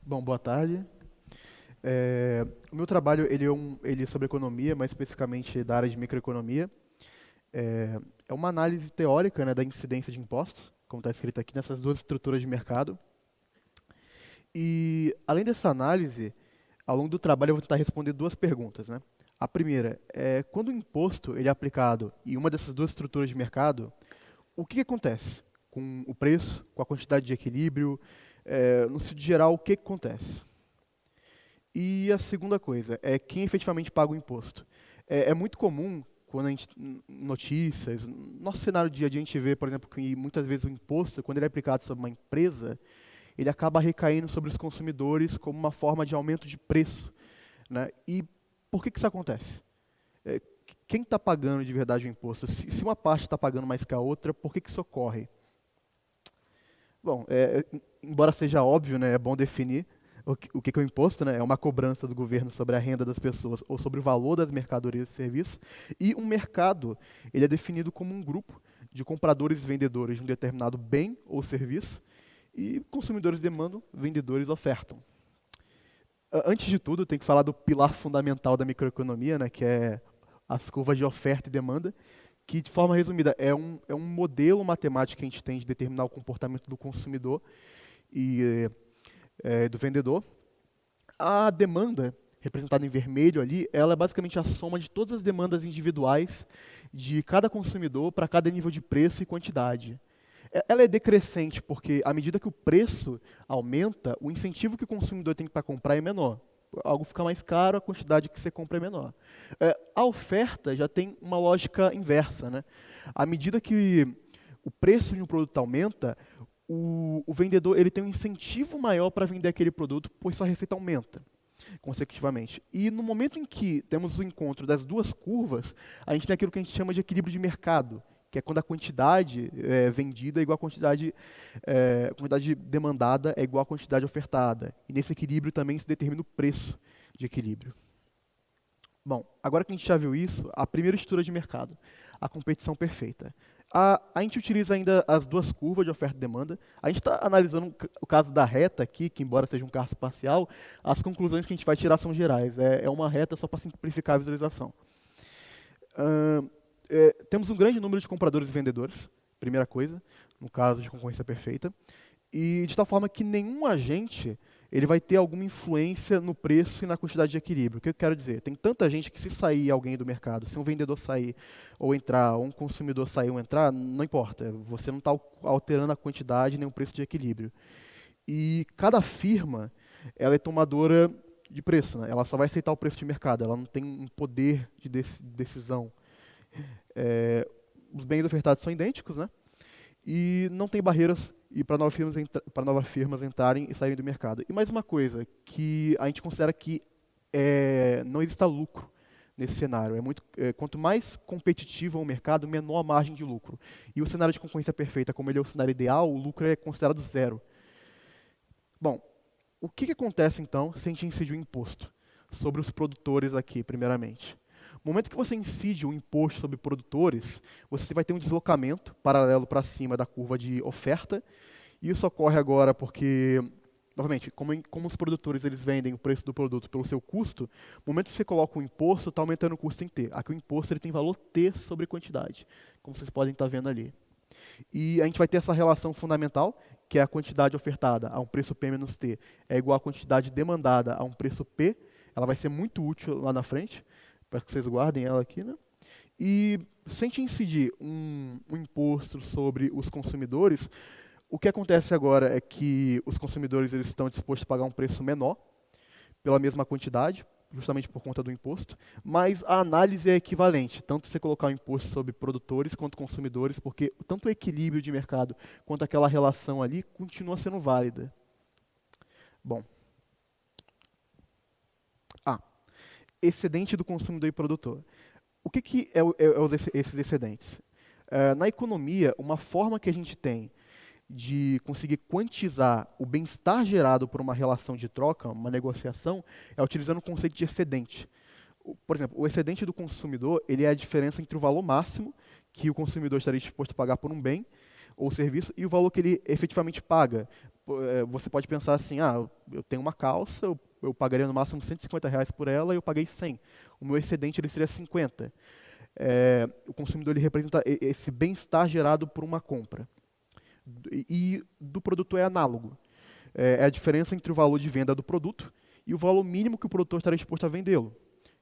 Bom, boa tarde. O meu trabalho ele é sobre economia, mais especificamente da área de microeconomia. É uma análise teórica, né, da incidência de impostos, como está escrito aqui, nessas duas estruturas de mercado. E, além dessa análise, ao longo do trabalho eu vou tentar responder duas perguntas, né? A primeira é, quando o imposto ele é aplicado em uma dessas duas estruturas de mercado, o que acontece com o preço, com a quantidade de equilíbrio, no sentido geral, o que acontece? E a segunda coisa é quem efetivamente paga o imposto. É muito comum, quando a gente, em notícias, no nosso cenário do dia a dia, a gente vê, por exemplo, que muitas vezes o imposto, quando ele é aplicado sobre uma empresa, ele acaba recaindo sobre os consumidores como uma forma de aumento de preço, né? E por que isso acontece? É, quem está pagando de verdade o imposto? Se uma parte está pagando mais que a outra, por que isso ocorre? Bom, embora seja óbvio, né, é bom definir o que é o imposto, né? É uma cobrança do governo sobre a renda das pessoas ou sobre o valor das mercadorias e serviços. E um mercado, ele é definido como um grupo de compradores e vendedores de um determinado bem ou serviço e consumidores demandam, vendedores ofertam. Antes de tudo, tem que falar do pilar fundamental da microeconomia, né, que é as curvas de oferta e demanda, que, de forma resumida, é um modelo matemático que a gente tem de determinar o comportamento do consumidor e do vendedor. A demanda, representada em vermelho ali, ela é basicamente a soma de todas as demandas individuais de cada consumidor para cada nível de preço e quantidade. Ela é decrescente porque, à medida que o preço aumenta, o incentivo que o consumidor tem para comprar é menor. Algo fica mais caro, a quantidade que você compra é menor. A oferta já tem uma lógica inversa, né? À medida que o preço de um produto aumenta, o vendedor ele tem um incentivo maior para vender aquele produto, pois sua receita aumenta consecutivamente. E no momento em que temos o encontro das duas curvas, a gente tem aquilo que a gente chama de equilíbrio de mercado, que é quando a quantidade vendida é igual à quantidade demandada é igual à quantidade ofertada. E nesse equilíbrio também se determina o preço de equilíbrio. Bom, agora que a gente já viu isso, a primeira estrutura de mercado, a competição perfeita. A gente utiliza ainda as duas curvas de oferta e demanda. A gente está analisando o caso da reta aqui, que embora seja um caso parcial, as conclusões que a gente vai tirar são gerais. É uma reta só para simplificar a visualização. Temos um grande número de compradores e vendedores, primeira coisa, no caso de concorrência perfeita, e de tal forma que nenhum agente ele vai ter alguma influência no preço e na quantidade de equilíbrio. O que eu quero dizer? Tem tanta gente que se sair alguém do mercado, se um vendedor sair ou entrar, ou um consumidor sair ou entrar, não importa. Você não está alterando a quantidade nem o preço de equilíbrio. E cada firma ela é tomadora de preço, né? Ela só vai aceitar o preço de mercado, ela não tem um poder de decisão. Os bens ofertados são idênticos, né? E não tem barreiras para novas firmas entrarem e saírem do mercado. E mais uma coisa, que a gente considera que não exista lucro nesse cenário. Quanto mais competitivo é o mercado, menor a margem de lucro. E o cenário de concorrência perfeita, como ele é o cenário ideal, o lucro é considerado zero. Bom, o que acontece então se a gente incide o imposto sobre os produtores aqui, primeiramente? No momento que você incide um imposto sobre produtores, você vai ter um deslocamento paralelo para cima da curva de oferta. E isso ocorre agora porque, novamente, como os produtores eles vendem o preço do produto pelo seu custo, no momento que você coloca o imposto, está aumentando o custo em T. Aqui o imposto ele tem valor T sobre quantidade, como vocês podem estar vendo ali. E a gente vai ter essa relação fundamental, que é a quantidade ofertada a um preço P menos T é igual à quantidade demandada a um preço P. Ela vai ser muito útil lá na frente, para que vocês guardem ela aqui, né? E se a gente incidir um imposto sobre os consumidores, o que acontece agora é que os consumidores eles estão dispostos a pagar um preço menor pela mesma quantidade, justamente por conta do imposto, mas a análise é equivalente, tanto você colocar o imposto sobre produtores quanto consumidores, porque tanto o equilíbrio de mercado quanto aquela relação ali continua sendo válida. Bom, excedente do consumidor e produtor. O que esses excedentes? Na economia, uma forma que a gente tem de conseguir quantizar o bem-estar gerado por uma relação de troca, uma negociação, é utilizando o conceito de excedente. Por exemplo, o excedente do consumidor ele é a diferença entre o valor máximo que o consumidor estaria disposto a pagar por um bem ou serviço e o valor que ele efetivamente paga. Você pode pensar assim, eu tenho uma calça, eu pagaria no máximo R$ 150 por ela e eu paguei 100. O meu excedente ele seria 50. O consumidor ele representa esse bem-estar gerado por uma compra. E do produtor é análogo. É a diferença entre o valor de venda do produto e o valor mínimo que o produtor estaria disposto a vendê-lo.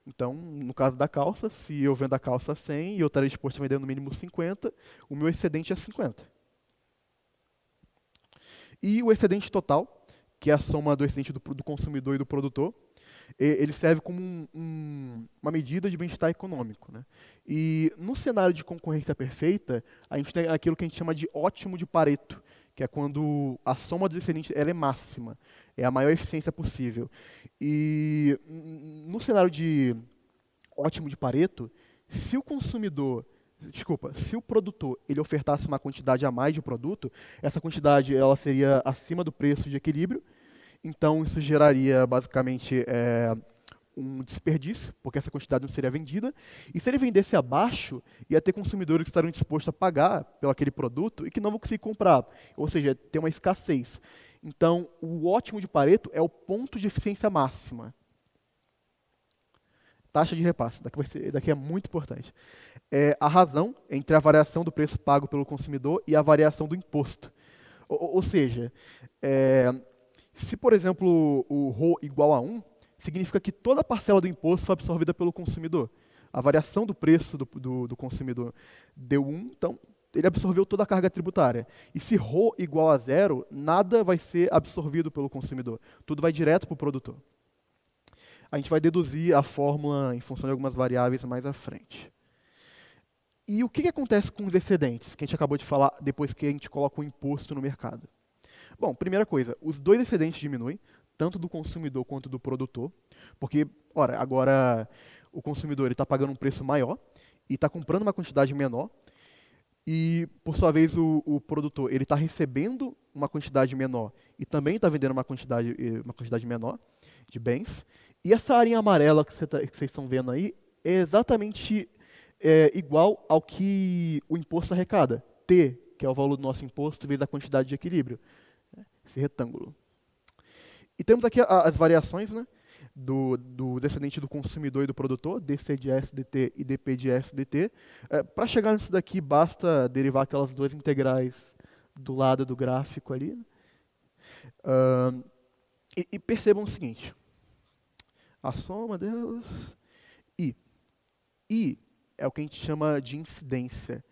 Então, no caso da calça, se eu vendo a calça a 100 e eu estaria disposto a vender no mínimo 50, o meu excedente é 50. E o excedente total, que é a soma do excedente do consumidor e do produtor, ele serve como uma medida de bem-estar econômico, né? E no cenário de concorrência perfeita, a gente tem aquilo que a gente chama de ótimo de Pareto, que é quando a soma dos excedentes ela é máxima, é a maior eficiência possível. E no cenário de ótimo de Pareto, se o produtor ele ofertasse uma quantidade a mais de produto, essa quantidade ela seria acima do preço de equilíbrio, então isso geraria basicamente um desperdício, porque essa quantidade não seria vendida, e se ele vendesse abaixo, ia ter consumidores que estariam dispostos a pagar pelo aquele produto e que não vão conseguir comprar, ou seja, ter uma escassez. Então, o ótimo de Pareto é o ponto de eficiência máxima. Taxa de repasse, daqui é muito importante. É a razão entre a variação do preço pago pelo consumidor e a variação do imposto. Ou seja, se, por exemplo, o RO igual a 1, significa que toda a parcela do imposto foi absorvida pelo consumidor. A variação do preço do consumidor deu 1, então ele absorveu toda a carga tributária. E se RO igual a 0, nada vai ser absorvido pelo consumidor. Tudo vai direto para o produtor. A gente vai deduzir a fórmula em função de algumas variáveis mais à frente. E o que acontece com os excedentes, que a gente acabou de falar depois que a gente coloca o imposto no mercado? Bom, primeira coisa, os dois excedentes diminuem, tanto do consumidor quanto do produtor, porque, agora o consumidor está pagando um preço maior e está comprando uma quantidade menor, e, por sua vez, o produtor ele está recebendo uma quantidade menor e também está vendendo uma quantidade menor de bens. E essa área amarela que vocês estão vendo aí é exatamente igual ao que o imposto arrecada. T, que é o valor do nosso imposto, vezes a quantidade de equilíbrio. Esse retângulo. E temos aqui as variações, né, do excedente do consumidor e do produtor, DC de SDT e DP de SDT. Para chegar nisso daqui, basta derivar aquelas duas integrais do lado do gráfico ali. E percebam o seguinte. A soma delas. I é o que a gente chama de incidência.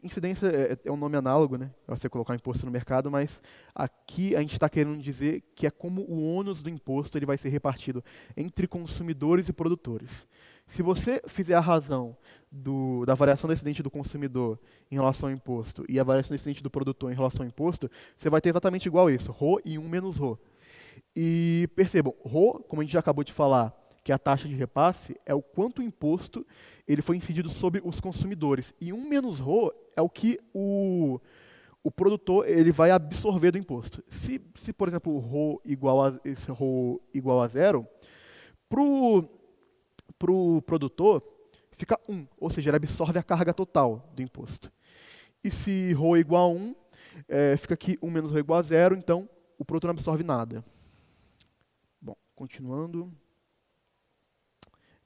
Incidência é um nome análogo, né? Você colocar um imposto no mercado, mas aqui a gente está querendo dizer que é como o ônus do imposto ele vai ser repartido entre consumidores e produtores. Se você fizer a razão da variação do excedente do consumidor em relação ao imposto e a variação do excedente do produtor em relação ao imposto, você vai ter exatamente igual isso, ρ e 1 menos ρ. E percebam, ρ, como a gente já acabou de falar, que é a taxa de repasse, é o quanto o imposto ele foi incidido sobre os consumidores. E 1 menos ρ é o que o produtor ele vai absorver do imposto. Se por exemplo, esse ρ igual a 0, para o produtor fica 1, ou seja, ele absorve a carga total do imposto. E se ρ igual a 1, fica aqui 1 menos ρ igual a 0, então o produtor não absorve nada. Bom, continuando.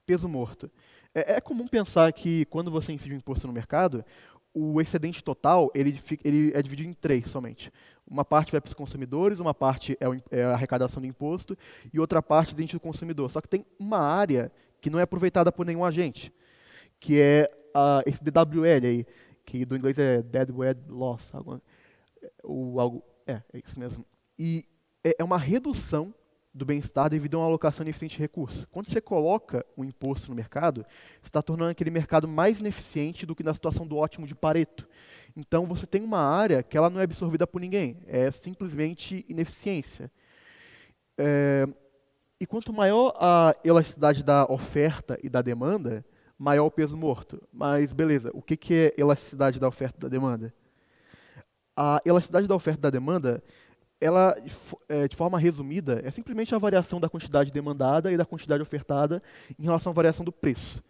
Peso morto. É comum pensar que quando você incide um imposto no mercado, o excedente total ele é dividido em 3 somente. Uma parte vai para os consumidores, uma parte é a arrecadação do imposto e outra parte é o excedente do consumidor. Só que tem uma área que não é aproveitada por nenhum agente, que é esse DWL aí, que do inglês é Deadwood Loss, é isso mesmo. E é uma redução do bem-estar devido a uma alocação ineficiente de recursos. Quando você coloca o imposto no mercado, você está tornando aquele mercado mais ineficiente do que na situação do ótimo de Pareto. Então, você tem uma área que ela não é absorvida por ninguém, é simplesmente ineficiência. E quanto maior a elasticidade da oferta e da demanda, maior o peso morto. Mas, beleza, o que é elasticidade da oferta e da demanda? A elasticidade da oferta e da demanda ela, de forma resumida, é simplesmente a variação da quantidade demandada e da quantidade ofertada em relação à variação do preço.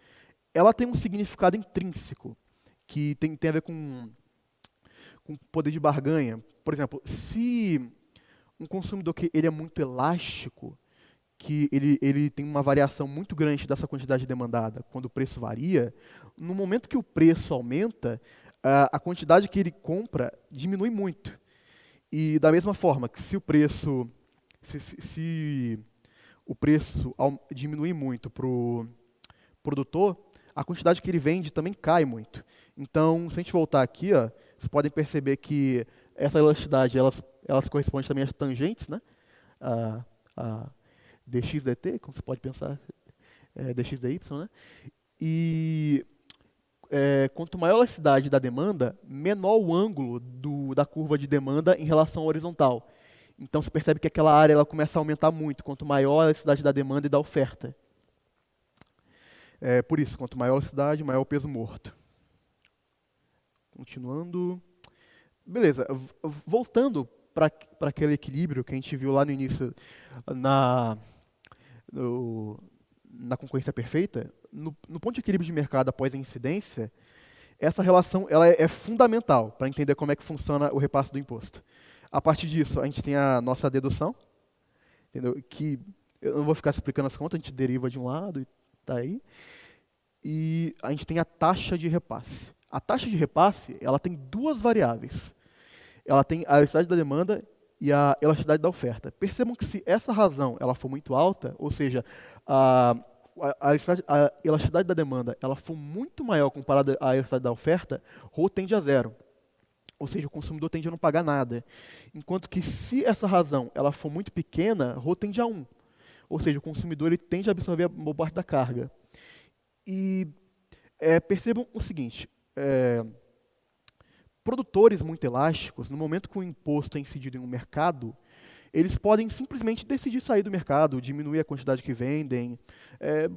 Ela tem um significado intrínseco, que tem a ver com poder de barganha. Por exemplo, se um consumidor que ele é muito elástico, que ele tem uma variação muito grande dessa quantidade demandada quando o preço varia, no momento que o preço aumenta, a quantidade que ele compra diminui muito. E da mesma forma que se o preço diminuir muito para o produtor, a quantidade que ele vende também cai muito. Então, se a gente voltar aqui, ó, vocês podem perceber que essa elasticidade, elas correspondem também às tangentes, né? A dx dt, como você pode pensar, dx dy, né? E quanto maior a elasticidade da demanda, menor o ângulo da curva de demanda em relação à horizontal. Então, você percebe que aquela área ela começa a aumentar muito, quanto maior a elasticidade da demanda e da oferta. Por isso, quanto maior a elasticidade, maior o peso morto. Continuando. Beleza, voltando para aquele equilíbrio que a gente viu lá no início na concorrência perfeita, no ponto de equilíbrio de mercado após a incidência, essa relação ela é fundamental para entender como é que funciona o repasse do imposto. A partir disso, a gente tem a nossa dedução, entendeu? Que eu não vou ficar explicando as contas, a gente deriva de um lado e tá aí. E a gente tem a taxa de repasse. A taxa de repasse, ela tem duas variáveis. Ela tem a elasticidade da demanda e a elasticidade da oferta. Percebam que se essa razão ela for muito alta, ou seja, a elasticidade da demanda ela for muito maior comparada à elasticidade da oferta, ρ tende a zero. Ou seja, o consumidor tende a não pagar nada. Enquanto que se essa razão ela for muito pequena, ρ tende a 1. Ou seja, o consumidor ele tende a absorver a boa parte da carga. E percebam o seguinte, produtores muito elásticos, no momento que o imposto é incidido em um mercado, eles podem simplesmente decidir sair do mercado, diminuir a quantidade que vendem,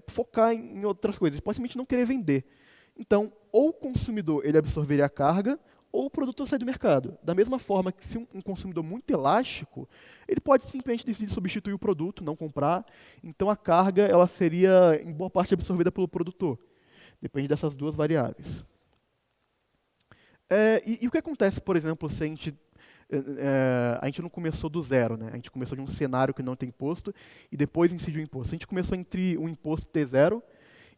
focar em outras coisas, eles podem simplesmente não querer vender. Então, ou o consumidor ele absorveria a carga, ou o produtor sai do mercado. Da mesma forma que se um consumidor muito elástico, ele pode simplesmente decidir substituir o produto, não comprar. Então a carga ela seria em boa parte absorvida pelo produtor. Depende dessas duas variáveis. E o que acontece, por exemplo, se a gente não começou do zero, né? A gente começou de um cenário que não tem imposto e depois incidiu o imposto. A gente começou entre o imposto T0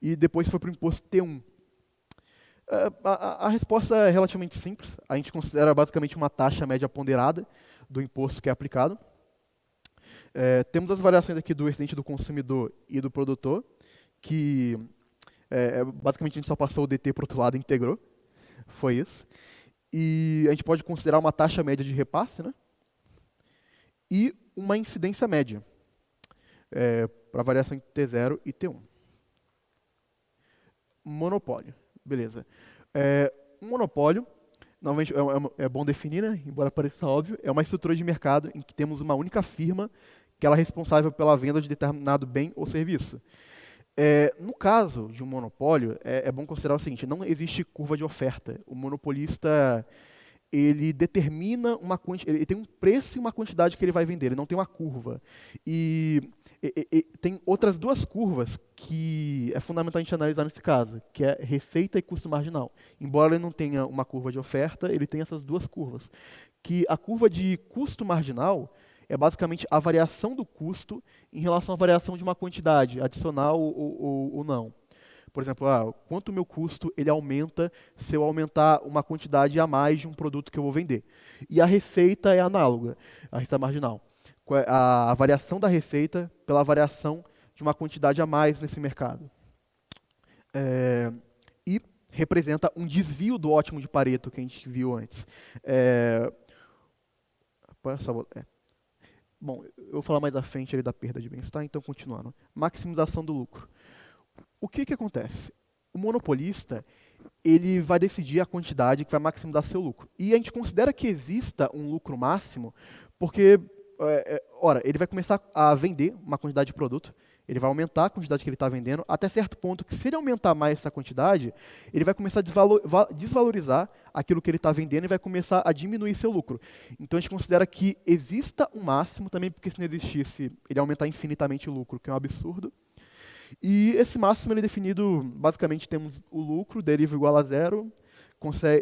e depois foi para o imposto T1. A resposta é relativamente simples. A gente considera basicamente uma taxa média ponderada do imposto que é aplicado. Temos as variações aqui do excedente do consumidor e do produtor, que basicamente a gente só passou o DT para o outro lado e integrou. Foi isso. E a gente pode considerar uma taxa média de repasse, né? E uma incidência média, para a variação entre T0 e T1. Monopólio. Beleza. Um monopólio, normalmente é bom definir, né? Embora pareça óbvio, é uma estrutura de mercado em que temos uma única firma que ela é responsável pela venda de determinado bem ou serviço. No caso de um monopólio, é bom considerar o seguinte, não existe curva de oferta. O monopolista ele determina ele tem um preço e uma quantidade que ele vai vender, ele não tem uma curva. E tem outras duas curvas que é fundamental a gente analisar nesse caso, que é receita e custo marginal. Embora ele não tenha uma curva de oferta, ele tem essas duas curvas. Que a curva de custo marginal é basicamente a variação do custo em relação à variação de uma quantidade, adicional ou não. Por exemplo, quanto o meu custo ele aumenta se eu aumentar uma quantidade a mais de um produto que eu vou vender. E a receita é análoga, a receita marginal. A variação da receita pela variação de uma quantidade a mais nesse mercado. E representa um desvio do ótimo de Pareto que a gente viu antes. Bom, eu vou falar mais à frente ali da perda de bem-estar, então continuando. Maximização do lucro. O que acontece? O monopolista ele vai decidir a quantidade que vai maximizar seu lucro. E a gente considera que exista um lucro máximo porque, ele vai começar a vender uma quantidade de produto, ele vai aumentar a quantidade que ele está vendendo, até certo ponto que se ele aumentar mais essa quantidade, ele vai começar a desvalorizar aquilo que ele está vendendo e vai começar a diminuir seu lucro. Então a gente considera que exista um máximo também, porque se não existisse, ele ia aumentar infinitamente o lucro, que é um absurdo. E esse máximo ele é definido, basicamente temos o lucro, deriva igual a zero,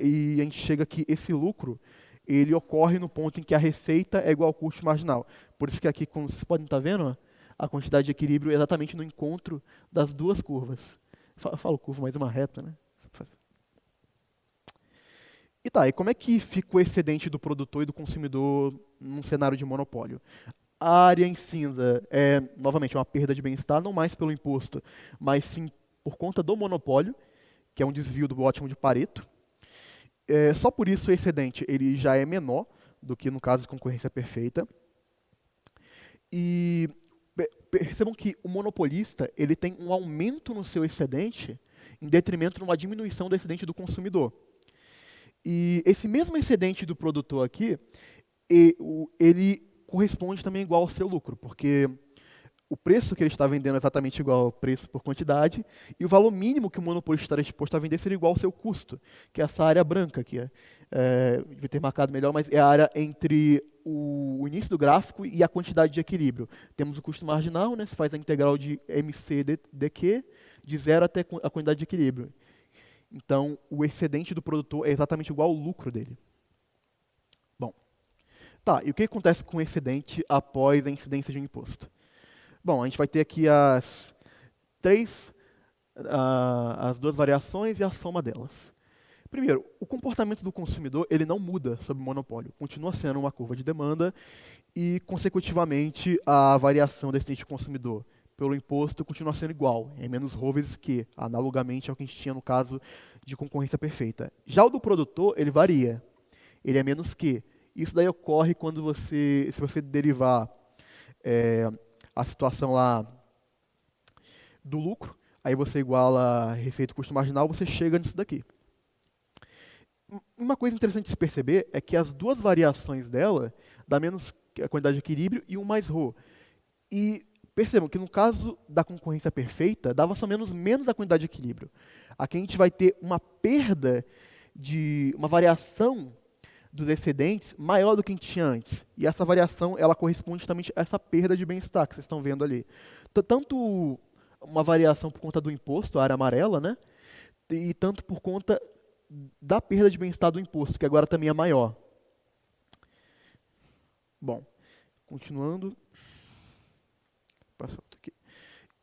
e a gente chega que esse lucro ele ocorre no ponto em que a receita é igual ao custo marginal. Por isso que aqui, como vocês podem estar vendo, ó, a quantidade de equilíbrio é exatamente no encontro das duas curvas. Eu falo curva, mas é uma reta, né? E tá, e como é que fica o excedente do produtor e do consumidor num cenário de monopólio? A área em cinza é, novamente, uma perda de bem-estar, não mais pelo imposto, mas sim por conta do monopólio, que é um desvio do ótimo de Pareto. Só por isso o excedente ele já é menor do que no caso de concorrência perfeita. E percebam que o monopolista ele tem um aumento no seu excedente em detrimento de uma diminuição do excedente do consumidor. E esse mesmo excedente do produtor aqui, ele corresponde também igual ao seu lucro, porque o preço que ele está vendendo é exatamente igual ao preço por quantidade, e o valor mínimo que o monopolista estaria disposto a vender seria igual ao seu custo, que é essa área branca aqui. Devia ter marcado melhor, mas é a área entre o início do gráfico e a quantidade de equilíbrio. Temos o custo marginal, né, se faz a integral de MC dQ, de zero até a quantidade de equilíbrio. Então, o excedente do produtor é exatamente igual ao lucro dele. Bom, tá, e o que acontece com o excedente após a incidência de um imposto? Bom, a gente vai ter aqui as duas variações e a soma delas. Primeiro, o comportamento do consumidor ele não muda sob o monopólio. Continua sendo uma curva de demanda e, consecutivamente, a variação desse índice de consumidor pelo imposto continua sendo igual. É menos ρ vezes Q, analogamente ao que a gente tinha no caso de concorrência perfeita. Já o do produtor, ele varia. Ele é menos Q. Isso daí ocorre quando se você derivar a situação lá do lucro, aí você iguala a receita e custo marginal, você chega nisso daqui. Uma coisa interessante de se perceber é que as duas variações dela dá menos a quantidade de equilíbrio e um mais ρ. E percebam que no caso da concorrência perfeita, dava só menos a quantidade de equilíbrio. Aqui a gente vai ter uma perda uma variação dos excedentes maior do que a gente tinha antes. E essa variação, ela corresponde justamente a essa perda de bem-estar que vocês estão vendo ali. Tanto uma variação por conta do imposto, a área amarela, né? E tanto por conta da perda de bem-estar do imposto, que agora também é maior. Bom, continuando. Passa outro aqui.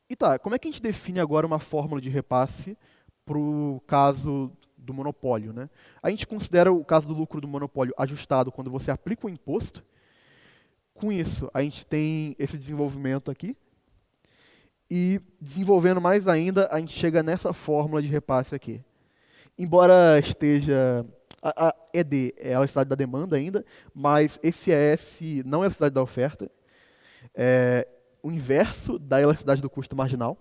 E tá, como é que a gente define agora uma fórmula de repasse para o caso do monopólio, né? A gente considera o caso do lucro do monopólio ajustado quando você aplica o imposto. Com isso, a gente tem esse desenvolvimento aqui. E desenvolvendo mais ainda, a gente chega nessa fórmula de repasse aqui. Embora esteja... A ED é a elasticidade da demanda ainda, mas esse ES não é a elasticidade da oferta. É o inverso da elasticidade do custo marginal.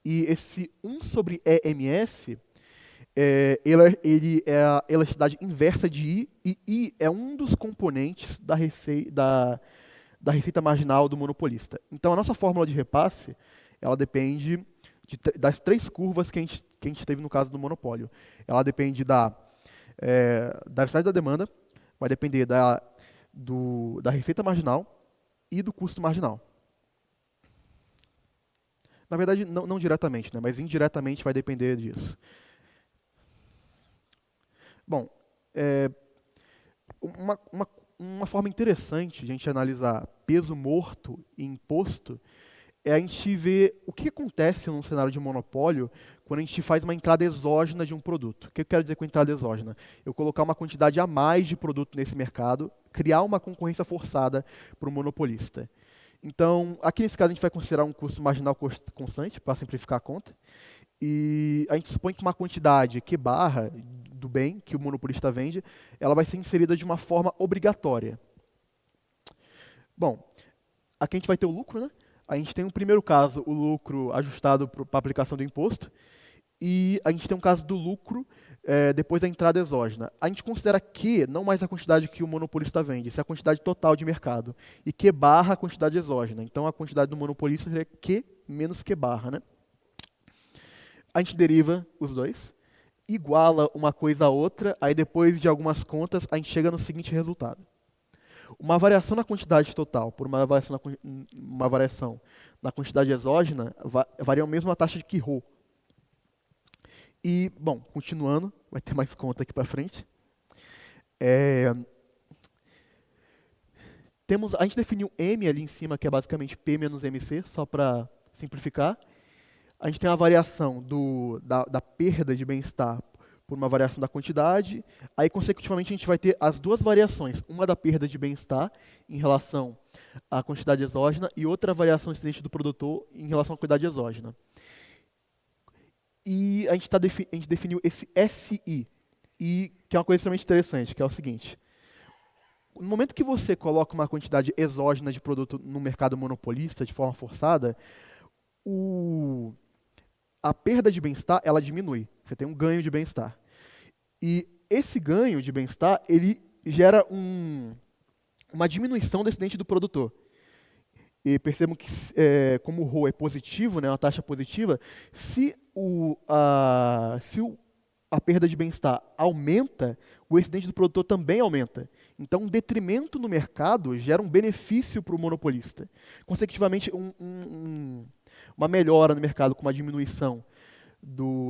E esse 1 sobre EMS... ele é a elasticidade inversa de I, e I é um dos componentes da receita marginal do monopolista. Então, a nossa fórmula de repasse, ela depende das três curvas que a gente teve no caso do monopólio. Ela depende da elasticidade da demanda, vai depender da receita marginal e do custo marginal. Na verdade, não diretamente, né, mas indiretamente vai depender disso. Bom, uma forma interessante de a gente analisar peso morto e imposto é a gente ver o que acontece num cenário de monopólio quando a gente faz uma entrada exógena de um produto. O que eu quero dizer com entrada exógena? Eu colocar uma quantidade a mais de produto nesse mercado, criar uma concorrência forçada para o monopolista. Então, aqui nesse caso a gente vai considerar um custo marginal constante, para simplificar a conta, e a gente supõe que uma quantidade Q barra do bem que o monopolista vende, ela vai ser inserida de uma forma obrigatória. Bom, aqui a gente vai ter o lucro, né? A gente tem no primeiro caso o lucro ajustado para a aplicação do imposto, e a gente tem um caso do lucro depois da entrada exógena. A gente considera Q não mais a quantidade que o monopolista vende, isso é a quantidade total de mercado, e Q barra a quantidade exógena. Então a quantidade do monopolista seria Q menos Q barra, né? A gente deriva os dois, iguala uma coisa a outra, aí depois de algumas contas a gente chega no seguinte resultado. Uma variação na quantidade total por uma variação na quantidade exógena varia a mesma taxa de Q ρ. E, bom, continuando, vai ter mais conta aqui para frente. É, a gente definiu M ali em cima, que é basicamente P menos MC, só para simplificar. A gente tem uma variação da perda de bem-estar por uma variação da quantidade. Aí, consecutivamente, a gente vai ter as duas variações. Uma da perda de bem-estar em relação à quantidade exógena e outra variação incidente do produtor em relação à quantidade exógena. E a gente definiu esse SI, e que é uma coisa extremamente interessante, que é o seguinte. No momento que você coloca uma quantidade exógena de produto no mercado monopolista de forma forçada, o, a perda de bem-estar ela diminui. Você tem um ganho de bem-estar. E esse ganho de bem-estar ele gera uma diminuição do excedente do produtor. E percebam que, como o ROA é positivo, né, uma taxa positiva, se a perda de bem-estar aumenta, o excedente do produtor também aumenta. Então, um detrimento no mercado gera um benefício para o monopolista. Consecutivamente, uma melhora no mercado com uma diminuição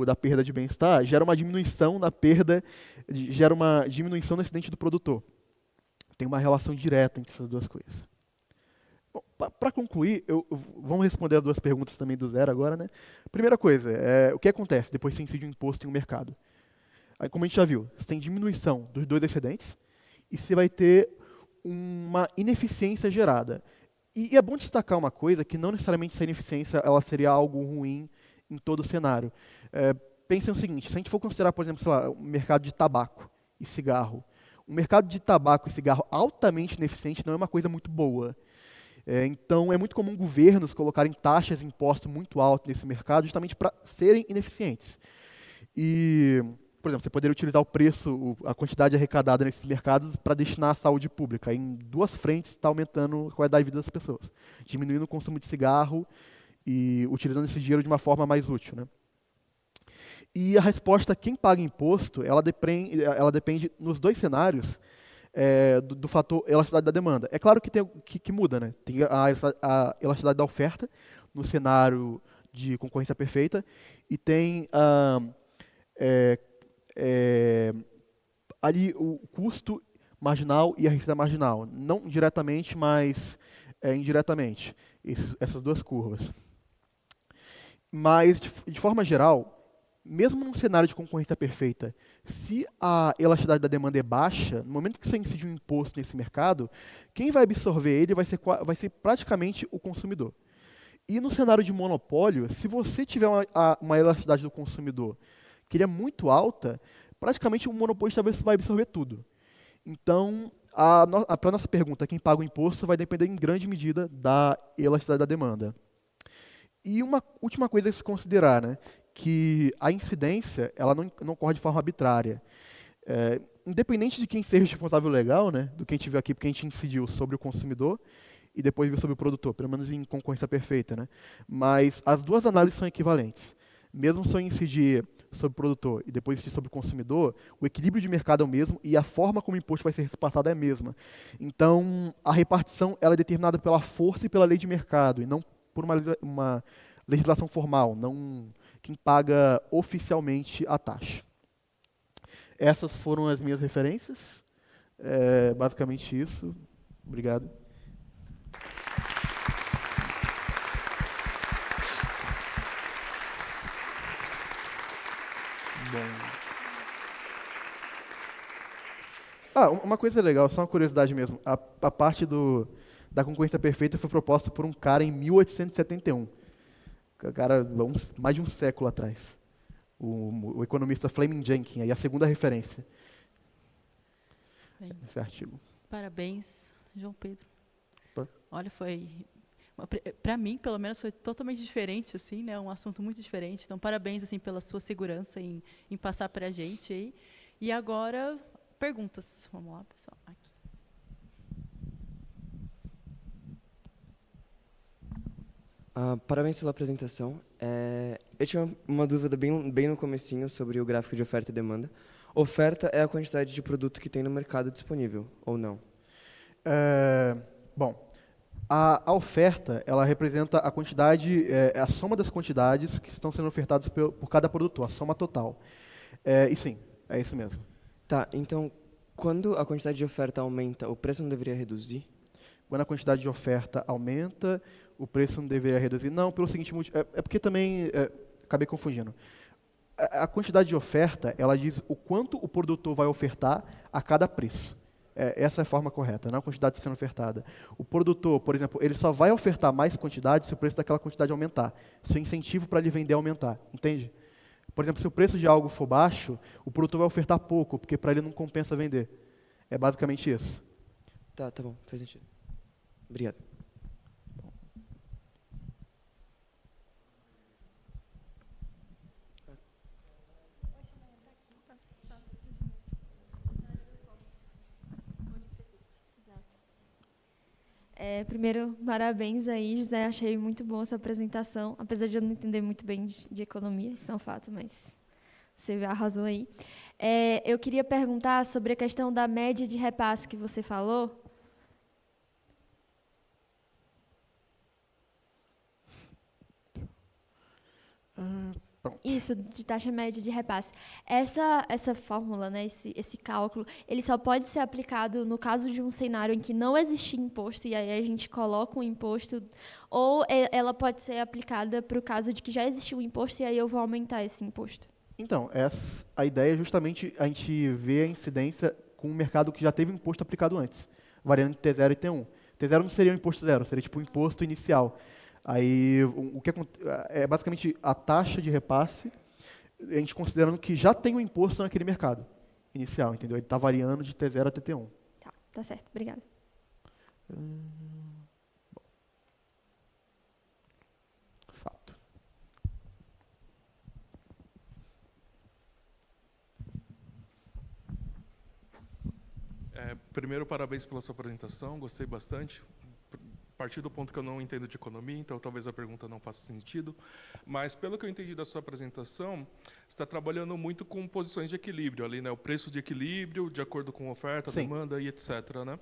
da perda de bem-estar gera uma diminuição na perda, gera uma diminuição no excedente do produtor. Tem uma relação direta entre essas duas coisas. Para concluir, vamos responder as duas perguntas também do zero agora, né? Primeira coisa, o que acontece depois que você incide um imposto em um mercado? Aí, como a gente já viu, você tem diminuição dos dois excedentes e você vai ter uma ineficiência gerada. E é bom destacar uma coisa, que não necessariamente essa ineficiência ela seria algo ruim em todo o cenário. Pensem o seguinte, se a gente for considerar, por exemplo, sei lá, o mercado de tabaco e cigarro, o mercado de tabaco e cigarro altamente ineficiente não é uma coisa muito boa. Então, é muito comum governos colocarem taxas e impostos muito altos nesse mercado justamente para serem ineficientes. E, por exemplo, você poderia utilizar o preço, a quantidade arrecadada nesses mercados para destinar à saúde pública. Em duas frentes está aumentando a qualidade de vida das pessoas, diminuindo o consumo de cigarro e utilizando esse dinheiro de uma forma mais útil, né? E a resposta, quem paga imposto, ela depende nos dois cenários, do fator elasticidade da demanda. É claro que muda, né? Tem a elasticidade da oferta no cenário de concorrência perfeita e tem ali o custo marginal e a receita marginal. Não diretamente, mas indiretamente. Essas duas curvas. Mas, de forma geral, mesmo num cenário de concorrência perfeita, se a elasticidade da demanda é baixa, no momento que você incide um imposto nesse mercado, quem vai absorver ele vai ser praticamente o consumidor. E no cenário de monopólio, se você tiver uma elasticidade do consumidor que ele é muito alta, praticamente o monopolista vai absorver tudo. Então, para a nossa pergunta, quem paga o imposto vai depender em grande medida da elasticidade da demanda. E uma última coisa a se considerar, né? Que a incidência ela não ocorre de forma arbitrária. Independente de quem seja o responsável legal, né, do que a gente viu aqui, porque a gente incidiu sobre o consumidor e depois viu sobre o produtor, pelo menos em concorrência perfeita, né? Mas as duas análises são equivalentes. Mesmo se eu incidir sobre o produtor e depois incidir sobre o consumidor, o equilíbrio de mercado é o mesmo e a forma como o imposto vai ser repassado é a mesma. Então, a repartição ela é determinada pela força e pela lei de mercado, e não por uma legislação formal, não quem paga oficialmente a taxa. Essas foram as minhas referências. Basicamente isso. Obrigado. Bom. Uma coisa legal, só uma curiosidade mesmo. A parte da concorrência perfeita foi proposta por um cara em 1871. Cara, mais de um século atrás. O economista Fleming Jenkins, aí a segunda referência. Bem, esse artigo. parabéns, João Pedro. Opa. Olha, para mim, pelo menos, foi totalmente diferente, assim, né? Um assunto muito diferente. Então, parabéns, assim, pela sua segurança em passar para a gente aí. E agora, perguntas. Vamos lá, pessoal. Aqui. Parabéns pela apresentação. Eu tinha uma dúvida bem no comecinho sobre o gráfico de oferta e demanda. Oferta é a quantidade de produto que tem no mercado disponível, ou não? Bom, A oferta, ela representa a quantidade, a soma das quantidades que estão sendo ofertadas por cada produtor, a soma total. E sim, é isso mesmo. Tá, então, quando a quantidade de oferta aumenta, o preço não deveria reduzir? Quando a quantidade de oferta aumenta, o preço não deveria reduzir. Não, pelo seguinte motivo, é porque também acabei confundindo. A quantidade de oferta, ela diz o quanto o produtor vai ofertar a cada preço. Essa é a forma correta, não a quantidade sendo ofertada. O produtor, por exemplo, ele só vai ofertar mais quantidade se o preço daquela quantidade aumentar. Se o incentivo para ele vender aumentar, entende? Por exemplo, se o preço de algo for baixo, o produtor vai ofertar pouco, porque para ele não compensa vender. É basicamente isso. Tá bom, faz sentido. Obrigado. Primeiro, parabéns aí, José. Achei muito boa a sua apresentação, apesar de eu não entender muito bem de economia, isso é um fato, mas você arrasou aí. Eu queria perguntar sobre a questão da média de repasse que você falou. Isso, de taxa média de repasse. Essa fórmula, né, esse cálculo, ele só pode ser aplicado no caso de um cenário em que não existe imposto e aí a gente coloca um imposto, ou ela pode ser aplicada para o caso de que já existiu um imposto e aí eu vou aumentar esse imposto? Então, a ideia é justamente a gente ver a incidência com um mercado que já teve imposto aplicado antes, variando de T0 e T1. T0 não seria um imposto zero, seria tipo um imposto inicial. Aí, é basicamente a taxa de repasse, a gente considerando que já tem um imposto naquele mercado inicial, entendeu? Ele está variando de T0 a T1. Tá certo, obrigada. Fato. Primeiro, parabéns pela sua apresentação, gostei bastante. A partir do ponto que eu não entendo de economia, então talvez a pergunta não faça sentido. Mas, pelo que eu entendi da sua apresentação, você está trabalhando muito com posições de equilíbrio ali, né? O preço de equilíbrio, de acordo com oferta, Sim. demanda e etc. Né?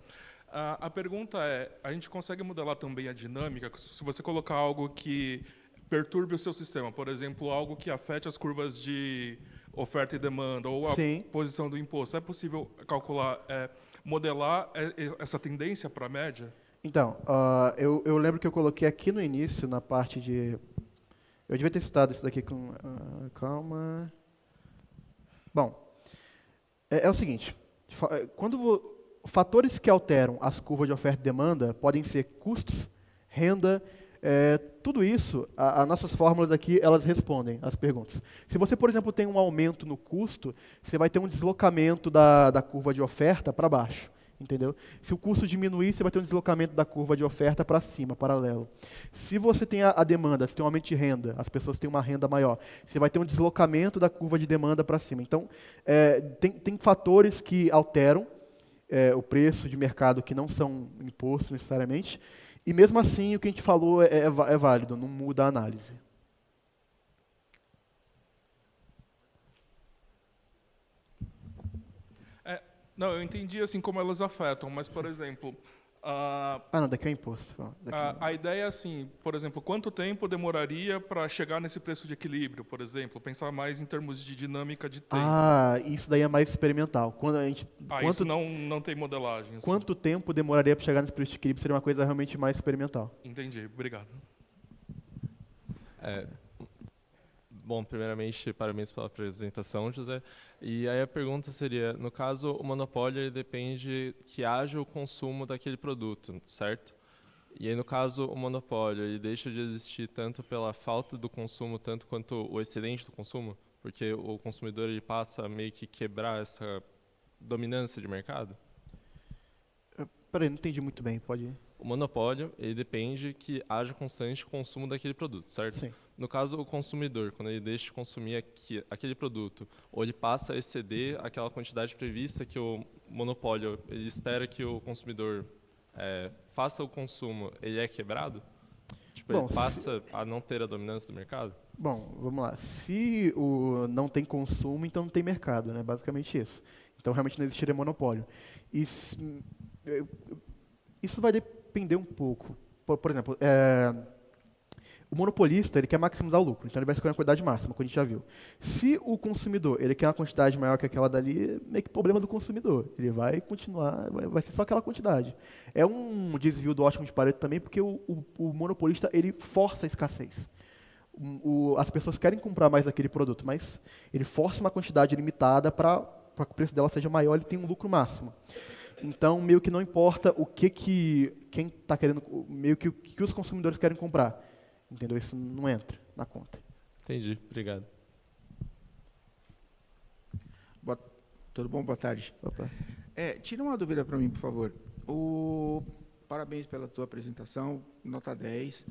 A pergunta é, a gente consegue modelar também a dinâmica? Se você colocar algo que perturbe o seu sistema, por exemplo, algo que afete as curvas de oferta e demanda, ou a Sim. posição do imposto, é possível calcular, modelar essa tendência para a média? Então, eu lembro que eu coloquei aqui no início, na parte de... Eu devia ter citado isso daqui com... calma... Bom, é o seguinte, fatores que alteram as curvas de oferta e demanda podem ser custos, renda, tudo isso, as nossas fórmulas aqui, elas respondem às perguntas. Se você, por exemplo, tem um aumento no custo, você vai ter um deslocamento da curva de oferta para baixo. Entendeu? Se o custo diminuir, você vai ter um deslocamento da curva de oferta para cima, paralelo. Se você tem a demanda, se tem um aumento de renda, as pessoas têm uma renda maior, você vai ter um deslocamento da curva de demanda para cima. Então, tem fatores que alteram o preço de mercado que não são impostos necessariamente, e mesmo assim o que a gente falou é válido, não muda a análise. Não, eu entendi assim como elas afetam, mas, por exemplo, não, daqui é o imposto. a ideia é assim, por exemplo, quanto tempo demoraria para chegar nesse preço de equilíbrio, por exemplo? Pensar mais em termos de dinâmica de tempo. Isso daí é mais experimental. Isso não tem modelagem. Assim. Quanto tempo demoraria para chegar nesse preço de equilíbrio seria uma coisa realmente mais experimental. Entendi, obrigado. Bom, primeiramente, parabéns pela apresentação, José. E aí a pergunta seria, no caso, o monopólio ele depende que haja o consumo daquele produto, certo? E aí, no caso, o monopólio ele deixa de existir tanto pela falta do consumo, tanto quanto o excedente do consumo? Porque o consumidor ele passa a meio que quebrar essa dominância de mercado? Peraí, não entendi muito bem, pode ir. O monopólio ele depende que haja constante consumo daquele produto, certo? Sim. No caso, o consumidor, quando ele deixa de consumir aquele produto, ou ele passa a exceder aquela quantidade prevista que o monopólio ele espera que o consumidor faça o consumo, ele é quebrado? Tipo, ele passa a não ter a dominância do mercado? Bom, vamos lá. Se não tem consumo, então não tem mercado, né? Basicamente isso. Então, realmente não existiria monopólio. Isso vai depender um pouco. por exemplo, o monopolista ele quer maximizar o lucro, então ele vai escolher a quantidade máxima, como a gente já viu. Se o consumidor ele quer uma quantidade maior que aquela dali, é meio que problema do consumidor. Ele vai continuar, vai ser só aquela quantidade. É um desvio do ótimo de Pareto também, porque o monopolista ele força a escassez. As pessoas querem comprar mais daquele produto, mas ele força uma quantidade limitada para que o preço dela seja maior, ele tem um lucro máximo. Então, meio que não importa quem está querendo, meio que o que os consumidores querem comprar. Entendeu? Isso não entra na conta. Entendi, obrigado. Tudo bom? Boa tarde. Opa. Tira uma dúvida para mim, por favor. Parabéns pela tua apresentação, nota 10.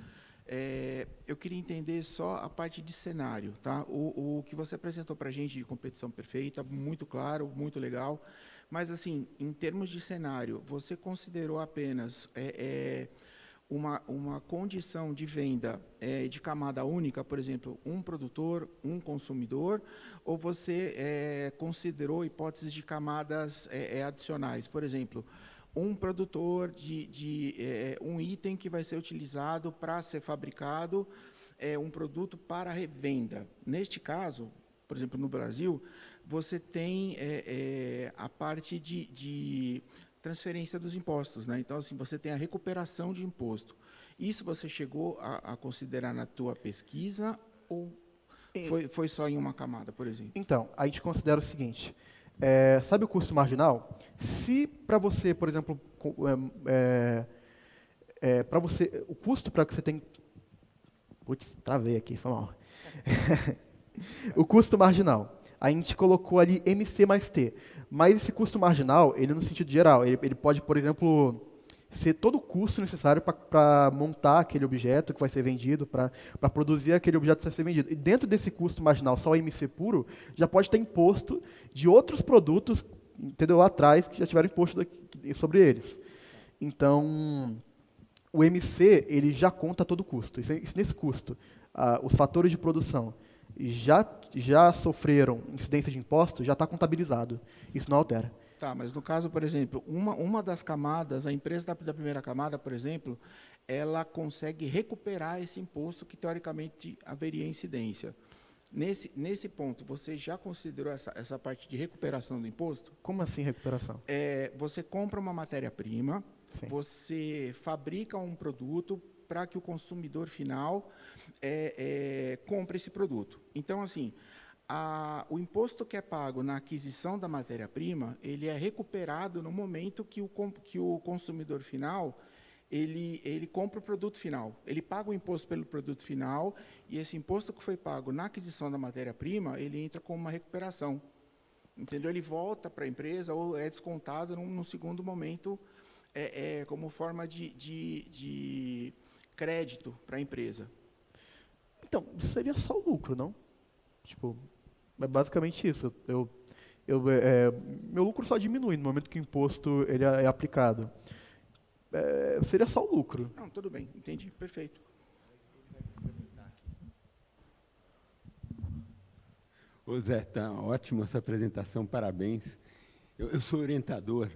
Eu queria entender só a parte de cenário, tá? O que você apresentou para a gente de competição perfeita, muito claro, muito legal. Mas, assim, em termos de cenário, você considerou apenas uma condição de venda de camada única, por exemplo, um produtor, um consumidor, ou você considerou hipóteses de camadas adicionais? Por exemplo, um produtor um item que vai ser utilizado para ser fabricado, um produto para revenda. Neste caso, por exemplo, no Brasil, você tem a parte de transferência dos impostos, né? Então, assim, você tem a recuperação de imposto. Isso você chegou a considerar na tua pesquisa ou foi só em uma camada, por exemplo? Então, a gente considera o seguinte, sabe o custo marginal? Se para você, por exemplo, para você, o custo para que você tem... Putz, travei aqui, foi mal. O custo marginal. A gente colocou ali MC mais T. Mas esse custo marginal, ele no sentido geral, ele pode, por exemplo, ser todo o custo necessário para montar aquele objeto que vai ser vendido, para produzir aquele objeto que vai ser vendido. E dentro desse custo marginal, só o MC puro, já pode ter imposto de outros produtos, entendeu, lá atrás, que já tiveram imposto sobre eles. Então, o MC, ele já conta todo o custo. Isso nesse custo, os fatores de produção já sofreram incidência de imposto, já está contabilizado. Isso não altera. Tá, mas no caso, por exemplo, uma das camadas, a empresa da primeira camada, por exemplo, ela consegue recuperar esse imposto que, teoricamente, haveria incidência. Nesse ponto, você já considerou essa parte de recuperação do imposto? Como assim recuperação? Você compra uma matéria-prima, Sim. você fabrica um produto para que o consumidor final compre esse produto. Então, assim, o imposto que é pago na aquisição da matéria-prima, ele é recuperado no momento que o consumidor final ele compra o produto final. Ele paga o imposto pelo produto final e esse imposto que foi pago na aquisição da matéria-prima, ele entra como uma recuperação. Entendeu? Ele volta para a empresa ou é descontado num segundo momento como forma de crédito para a empresa. Então, seria só o lucro, não? Tipo, é basicamente isso. Meu lucro só diminui no momento que o imposto ele é aplicado. Seria só o lucro. Não, tudo bem, entendi, perfeito. Ô Zé, tá ótima essa apresentação, parabéns. Eu sou orientador.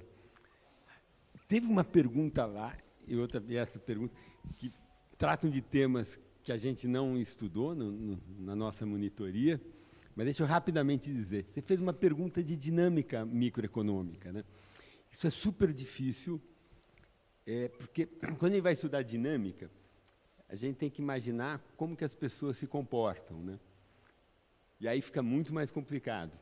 Teve uma pergunta lá, e essa pergunta, que tratam de temas que a gente não estudou na nossa monitoria, mas deixa eu rapidamente dizer. Você fez uma pergunta de dinâmica microeconômica, né? Isso é super difícil, porque quando a gente vai estudar dinâmica, a gente tem que imaginar como que as pessoas se comportam, né? E aí fica muito mais complicado,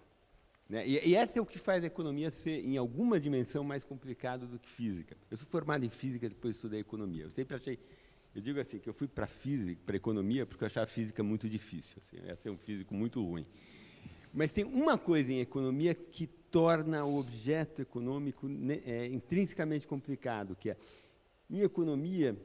né? E essa é o que faz a economia ser, em alguma dimensão, mais complicado do que física. Eu sou formado em física, depois estudei economia. Eu sempre achei... Eu digo assim, que eu fui para física, para economia, porque eu achava a física muito difícil. Assim, eu ia ser um físico muito ruim. Mas tem uma coisa em economia que torna o objeto econômico intrinsecamente complicado, que é, em economia,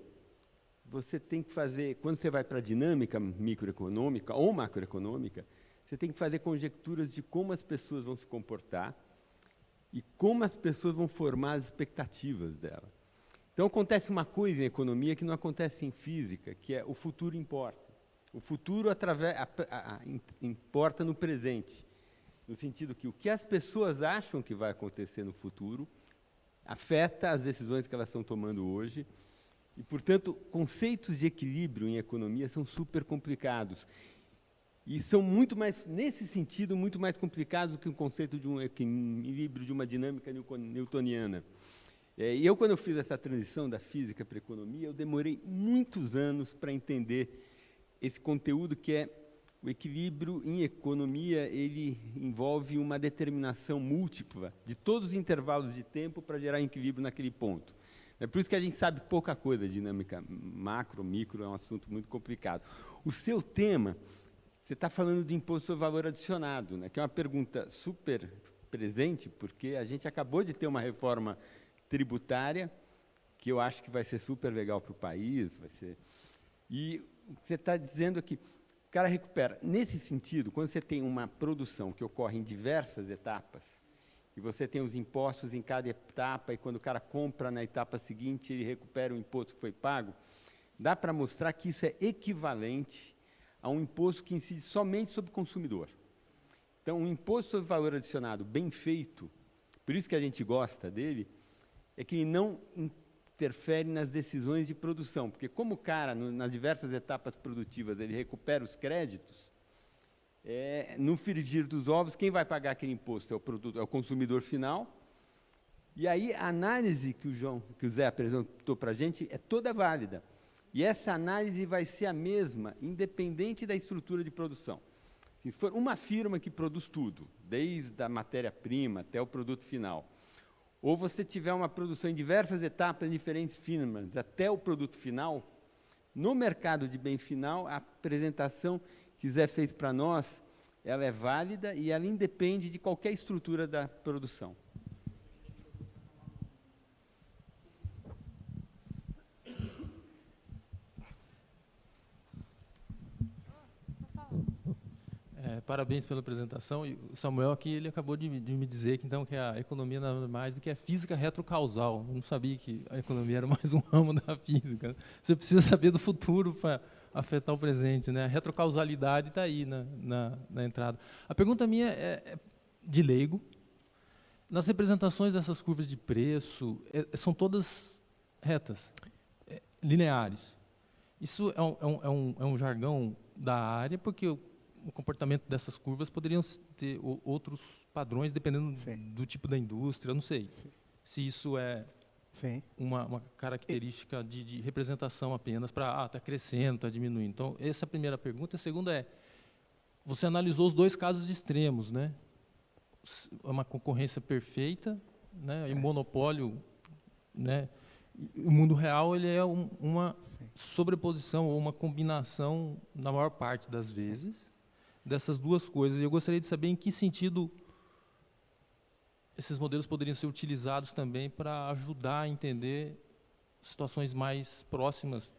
você tem que fazer, quando você vai para a dinâmica microeconômica ou macroeconômica, você tem que fazer conjecturas de como as pessoas vão se comportar e como as pessoas vão formar as expectativas dela. Então, acontece uma coisa em economia que não acontece em física, que é o futuro importa. O futuro importa no presente, no sentido que o que as pessoas acham que vai acontecer no futuro afeta as decisões que elas estão tomando hoje E, portanto, conceitos de equilíbrio em economia são super complicados. E são muito mais, nesse sentido, muito mais complicados do que o conceito de um equilíbrio, de uma dinâmica newtoniana. E eu, quando eu fiz essa transição da física para a economia, eu demorei muitos anos para entender esse conteúdo que é o equilíbrio em economia. Ele envolve uma determinação múltipla de todos os intervalos de tempo para gerar equilíbrio naquele ponto. É por isso que a gente sabe pouca coisa de dinâmica macro, micro, é um assunto muito complicado. O seu tema, você está falando de imposto sobre valor adicionado, né, que é uma pergunta super presente, porque a gente acabou de ter uma reforma tributária, que eu acho que vai ser super legal para o país, e o que você está dizendo aqui, o cara recupera. Nesse sentido, quando você tem uma produção que ocorre em diversas etapas, e você tem os impostos em cada etapa, e quando o cara compra na etapa seguinte, ele recupera o imposto que foi pago, dá para mostrar que isso é equivalente a um imposto que incide somente sobre o consumidor. Então, um imposto sobre valor adicionado bem feito, por isso que a gente gosta dele, é que ele não interfere nas decisões de produção, porque como o cara, nas diversas etapas produtivas, ele recupera os créditos, no frigir dos ovos, quem vai pagar aquele imposto é o consumidor final. E aí a análise que o Zé apresentou para a gente é toda válida. E essa análise vai ser a mesma, independente da estrutura de produção. Se for uma firma que produz tudo, desde a matéria-prima até o produto final, ou você tiver uma produção em diversas etapas, em diferentes firmas, até o produto final, no mercado de bem final, a apresentação que Zé fez para nós, ela é válida e ela independe de qualquer estrutura da produção. Parabéns pela apresentação. E o Samuel aqui, ele acabou de me dizer que, então, que a economia nada mais do que a física retrocausal. Eu não sabia que a economia era mais um ramo da física. Você precisa saber do futuro para afetar o presente, né? A retrocausalidade está aí na entrada. A pergunta minha é de leigo. Nas representações dessas curvas de preço, são todas retas, lineares. Isso é um jargão da área, porque o comportamento dessas curvas poderiam ter outros padrões, dependendo do tipo da indústria. Eu não sei se isso é uma característica de representação apenas para, está crescendo, está diminuindo. Então, essa é a primeira pergunta. A segunda é, você analisou os dois casos extremos, né? Uma concorrência perfeita, né? E monopólio, né? O mundo real ele é uma sobreposição ou uma combinação, na maior parte das vezes, dessas duas coisas. E eu gostaria de saber em que sentido esses modelos poderiam ser utilizados também para ajudar a entender situações mais próximas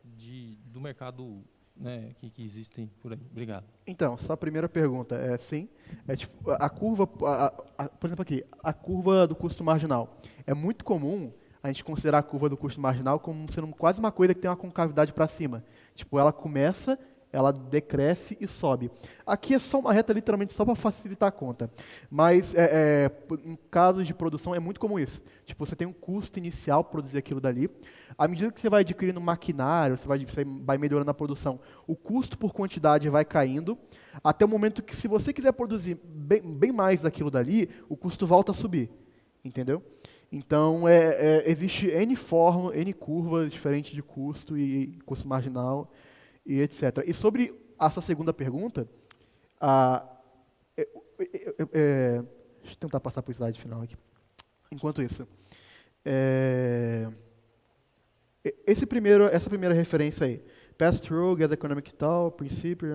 do mercado, né, que existem por aí. Obrigado. Então, só a primeira pergunta é sim. Tipo, a curva, por exemplo aqui, a curva do custo marginal. É muito comum a gente considerar a curva do custo marginal como sendo quase uma coisa que tem uma concavidade para cima. Tipo, ela começa, ela decresce e sobe. Aqui é só uma reta, literalmente, só para facilitar a conta. Mas, em casos de produção, é muito comum isso. Tipo, você tem um custo inicial para produzir aquilo dali. À medida que você vai adquirindo maquinário, você vai melhorando a produção, o custo por quantidade vai caindo, até o momento que, se você quiser produzir bem mais daquilo dali, o custo volta a subir. Entendeu? Então, existe N curvas diferentes de custo e custo marginal, e etc. E sobre a sua segunda pergunta, deixa eu tentar passar para o slide final aqui. Enquanto isso, essa primeira referência aí, pass-through, gas economic tal, princípio,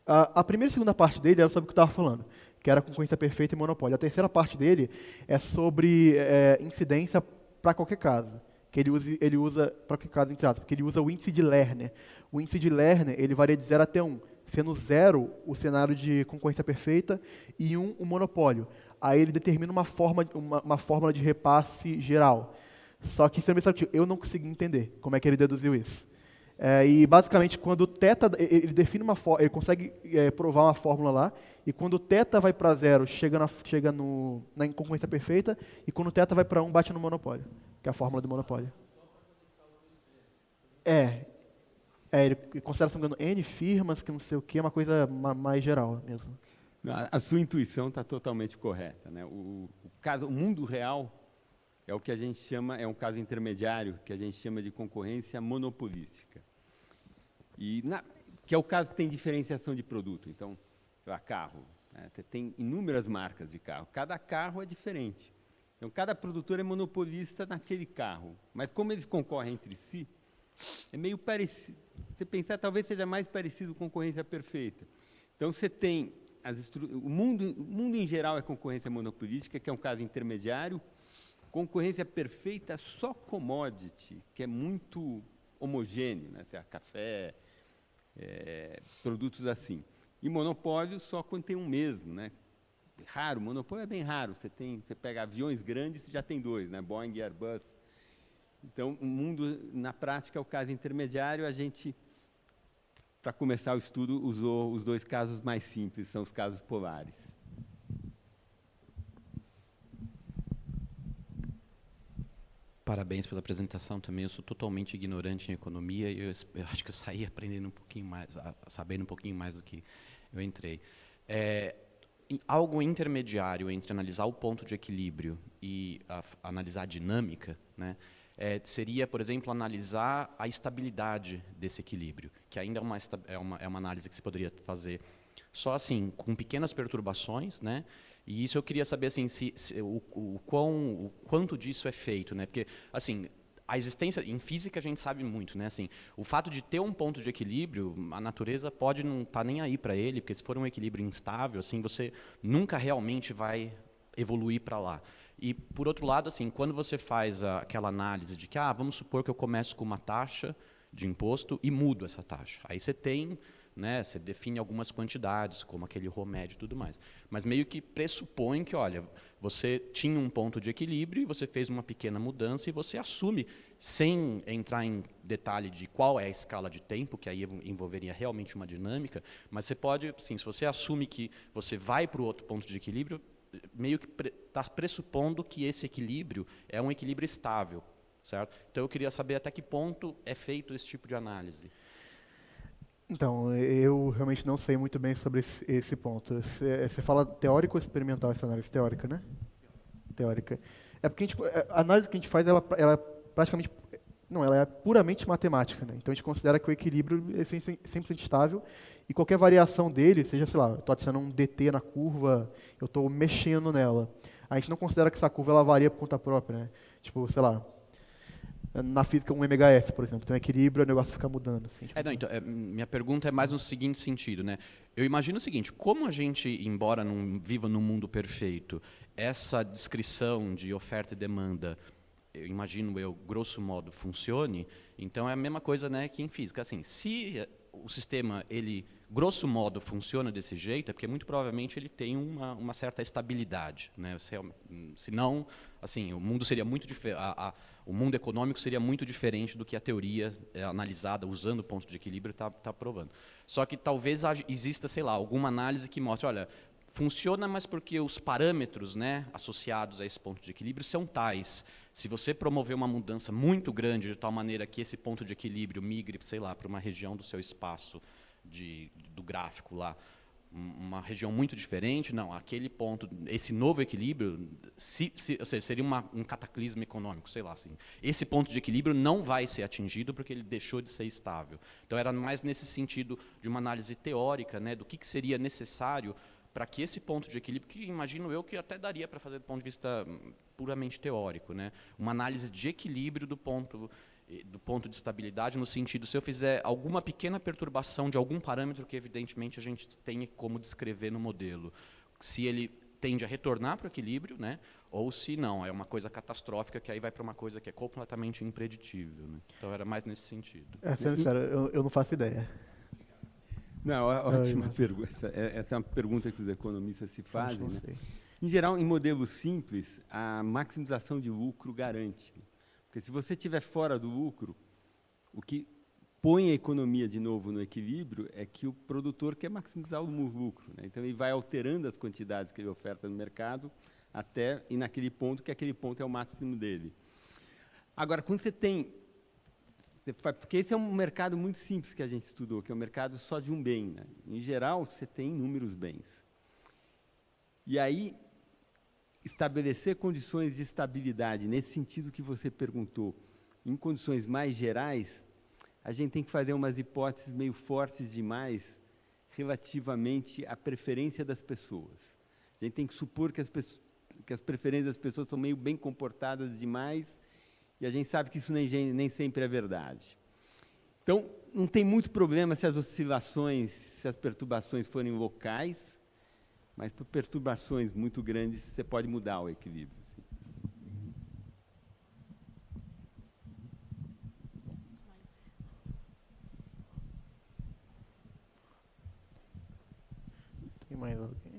a primeira e segunda parte dele era sobre o que eu estava falando, que era concorrência perfeita e monopólio. A terceira parte dele é sobre incidência para qualquer caso, que ele usa para qualquer caso, entre aspas, porque ele usa o índice de Lerner. O índice de Lerner, ele varia de 0 até 1, sendo 0 o cenário de concorrência perfeita e 1 o monopólio. Aí ele determina uma fórmula de repasse geral. Só que, eu não consegui entender como é que ele deduziu isso. E, basicamente, quando o θ, ele define ele consegue provar uma fórmula lá, e quando o θ vai para 0, chega na concorrência perfeita, e quando o θ vai para 1, bate no monopólio, que é a fórmula do monopólio. É, ele considera, se não me engano, N firmas, que não sei o que, é uma coisa mais geral mesmo. A sua intuição está totalmente correta, né? O mundo real é o que a gente chama, é um caso intermediário, que a gente chama de concorrência monopolística. Que é o caso que tem diferenciação de produto. Então, carro, né? Você tem inúmeras marcas de carro. Cada carro é diferente. Então, cada produtor é monopolista naquele carro. Mas como eles concorrem entre si, é meio parecido. Você pensar, talvez seja mais parecido com concorrência perfeita. Então, você tem o mundo em geral é concorrência monopolística, que é um caso intermediário. Concorrência perfeita, só commodity, que é muito homogêneo, né? Café, produtos assim. E monopólio só quando tem um mesmo, né? Raro, monopólio é bem raro. Você pega aviões grandes, já tem dois, né? Boeing e Airbus. Então, o mundo, na prática, é o caso intermediário. A gente, para começar o estudo, usou os dois casos mais simples, são os casos polares. Parabéns pela apresentação também. Eu sou totalmente ignorante em economia e eu acho que eu saí aprendendo um pouquinho mais, sabendo um pouquinho mais do que eu entrei. Algo intermediário entre analisar o ponto de equilíbrio e analisar a dinâmica, né? Seria, por exemplo, analisar a estabilidade desse equilíbrio, que ainda é uma análise que se poderia fazer só assim, com pequenas perturbações, né? E isso eu queria saber assim, o quanto disso é feito, né? Porque assim, a existência em física a gente sabe muito, né? Assim, o fato de ter um ponto de equilíbrio, a natureza pode não estar nem aí para ele, porque se for um equilíbrio instável, assim, você nunca realmente vai evoluir para lá. E por outro lado, assim, quando você faz aquela análise de que, vamos supor que eu começo com uma taxa de imposto e mudo essa taxa. Aí você tem, né, você define algumas quantidades, como aquele ROMED e tudo mais. Mas meio que pressupõe que, olha, você tinha um ponto de equilíbrio e você fez uma pequena mudança e você assume, sem entrar em detalhe de qual é a escala de tempo, que aí envolveria realmente uma dinâmica, mas você pode, sim, se você assume que você vai para o outro ponto de equilíbrio, meio que está pressupondo que esse equilíbrio é um equilíbrio estável, certo? Então eu queria saber até que ponto é feito esse tipo de análise. Então, eu realmente não sei muito bem sobre esse ponto. Você fala teórico ou experimental, essa análise teórica, né? Teórica. É porque a análise que a gente faz, ela é praticamente... Não, ela é puramente matemática, né? Então a gente considera que o equilíbrio é 100% estável e qualquer variação dele, seja, sei lá, eu estou adicionando um DT na curva, eu estou mexendo nela. A gente não considera que essa curva ela varia por conta própria, né? Tipo, sei lá, na física um MHS, por exemplo, tem um equilíbrio, o negócio fica mudando. Assim, tipo, então, minha pergunta é mais no seguinte sentido, né? Eu imagino o seguinte, como a gente, embora não viva num mundo perfeito, essa descrição de oferta e demanda, eu imagino grosso modo, funcione, então é a mesma coisa, né, que em física. Assim, se o sistema, ele, grosso modo, funciona desse jeito, é porque muito provavelmente ele tem uma certa estabilidade, né? Senão, assim, o mundo seria muito diferente, o mundo econômico seria muito diferente do que a teoria analisada, usando pontos de equilíbrio, está provando. Só que talvez exista, sei lá, alguma análise que mostre, olha, funciona, mas porque os parâmetros, né, associados a esse ponto de equilíbrio são tais. Se você promover uma mudança muito grande, de tal maneira que esse ponto de equilíbrio migre, sei lá, para uma região do seu espaço do gráfico lá, uma região muito diferente, não, aquele ponto, esse novo equilíbrio, ou seja, seria um cataclismo econômico, sei lá, assim. Esse ponto de equilíbrio não vai ser atingido porque ele deixou de ser estável. Então, era mais nesse sentido de uma análise teórica, né, do que seria necessário para que esse ponto de equilíbrio, que imagino eu que até daria para fazer do ponto de vista puramente teórico, né, uma análise de equilíbrio do ponto de estabilidade, no sentido, se eu fizer alguma pequena perturbação de algum parâmetro que, evidentemente, a gente tem como descrever no modelo, se ele tende a retornar para o equilíbrio, né, ou se não, é uma coisa catastrófica, que aí vai para uma coisa que é completamente impreditível. Né? Então, era mais nesse sentido. Sendo sincero, eu não faço ideia. Não, ótima pergunta. Essa é uma pergunta que os economistas se fazem. Né? Em geral, em modelos simples, a maximização de lucro garante. Porque se você estiver fora do lucro, o que põe a economia de novo no equilíbrio é que o produtor quer maximizar o lucro. Né? Então, ele vai alterando as quantidades que ele oferta no mercado até ir naquele ponto, que aquele ponto é o máximo dele. Agora, quando você tem Porque esse é um mercado muito simples que a gente estudou, que é o mercado só de um bem, né? Em geral, você tem inúmeros bens. E aí, estabelecer condições de estabilidade, nesse sentido que você perguntou, em condições mais gerais, a gente tem que fazer umas hipóteses meio fortes demais relativamente à preferência das pessoas. A gente tem que supor que as preferências das pessoas são meio bem comportadas demais, e a gente sabe que isso nem sempre é verdade. Então, não tem muito problema se as oscilações, se as perturbações forem locais, mas por perturbações muito grandes, você pode mudar o equilíbrio. Assim. Tem mais alguém?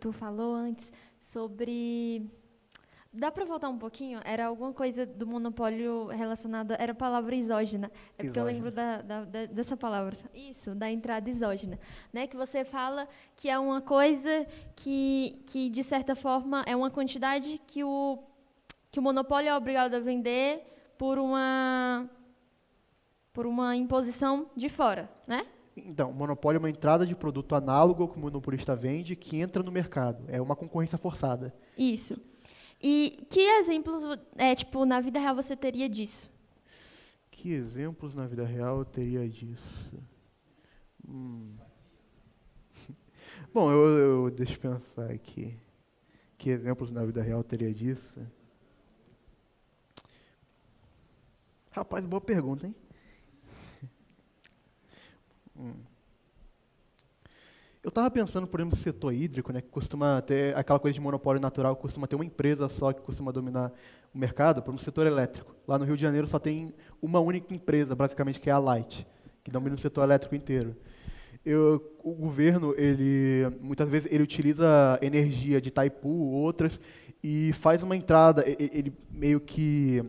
Tu falou antes sobre... Dá para voltar um pouquinho? Era alguma coisa do monopólio relacionada... Era a palavra exógena. É porque eu lembro dessa palavra. Isso, da entrada exógena. Né? Que você fala que é uma coisa que, de certa forma, é uma quantidade que o monopólio é obrigado a vender por uma imposição de fora, né? Então, monopólio é uma entrada de produto análogo ao que o monopolista vende que entra no mercado. É uma concorrência forçada. Isso. E que exemplos, na vida real você teria disso? Que exemplos na vida real eu teria disso? Bom, deixa eu pensar aqui. Que exemplos na vida real eu teria disso? Rapaz, boa pergunta, hein? Eu estava pensando, por exemplo, no setor hídrico, né, que costuma ter aquela coisa de monopólio natural, costuma ter uma empresa só que costuma dominar o mercado, por exemplo, no setor elétrico. Lá no Rio de Janeiro só tem uma única empresa, basicamente, que é a Light, que domina o setor elétrico inteiro. O governo, muitas vezes, ele utiliza energia de Itaipu, outras, e faz uma entrada, ele meio que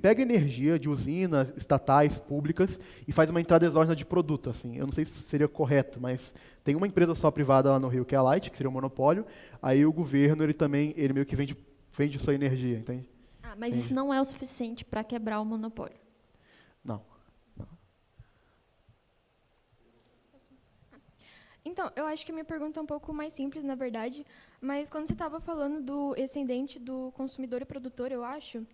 pega energia de usinas estatais, públicas, e faz uma entrada exógena de produto. Assim. Eu não sei se seria correto, mas tem uma empresa só privada lá no Rio, que é a Light, que seria um monopólio. Aí o governo, ele meio que vende sua energia, entende? Mas isso não é o suficiente para quebrar o monopólio? Não. Então, eu acho que a minha pergunta é um pouco mais simples, na verdade, mas quando você estava falando do excedente do consumidor e produtor, eu acho,